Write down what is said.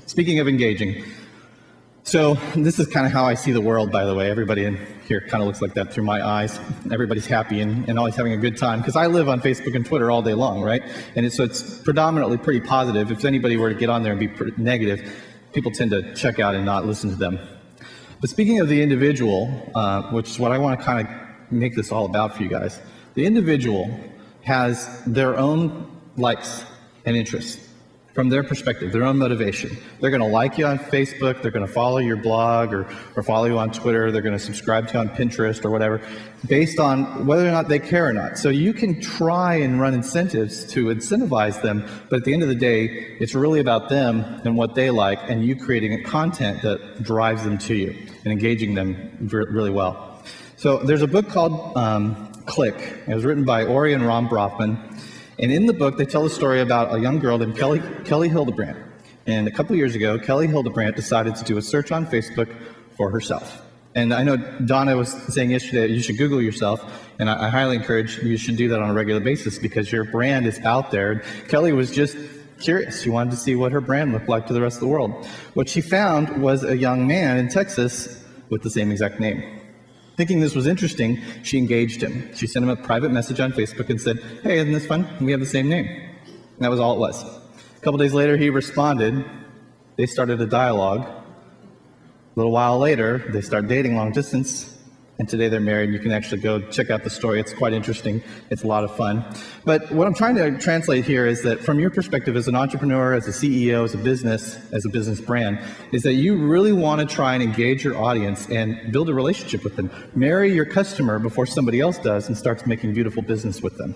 Speaking of engaging, so this is kind of how I see the world, by the way. Everybody in here kind of looks like that through my eyes. Everybody's happy and always having a good time, because I live on Facebook and Twitter all day long, right? And so it's predominantly pretty positive. If anybody were to get on there and be negative, people tend to check out and not listen to them. But speaking of the individual, which is what I want to kind of make this all about for you guys, the individual has their own likes and interests. From their perspective, their own motivation. They're going to like you on Facebook, they're going to follow your blog or follow you on Twitter, they're going to subscribe to you on Pinterest or whatever, based on whether or not they care or not. So you can try and run incentives to incentivize them, but at the end of the day, it's really about them and what they like, and you creating a content that drives them to you and engaging them really well. So there's a book called Click. It was written by Ori and Ron Brofman. And in the book, they tell a story about a young girl named Kelly Hildebrandt. And a couple years ago, Kelly Hildebrandt decided to do a search on Facebook for herself. And I know Donna was saying yesterday that you should Google yourself, and I highly encourage you should do that on a regular basis because your brand is out there. Kelly was just curious. She wanted to see what her brand looked like to the rest of the world. What she found was a young man in Texas with the same exact name. Thinking this was interesting, she engaged him. She sent him a private message on Facebook and said, "Hey, isn't this fun? We have the same name." And that was all it was. A couple days later, he responded. They started a dialogue. A little while later, they start dating long distance. And today they're married. You can actually go check out the story. It's quite interesting. It's a lot of fun. But what I'm trying to translate here is that from your perspective as an entrepreneur, as a CEO, as a business brand, is that you really want to try and engage your audience and build a relationship with them. Marry your customer before somebody else does and starts making beautiful business with them.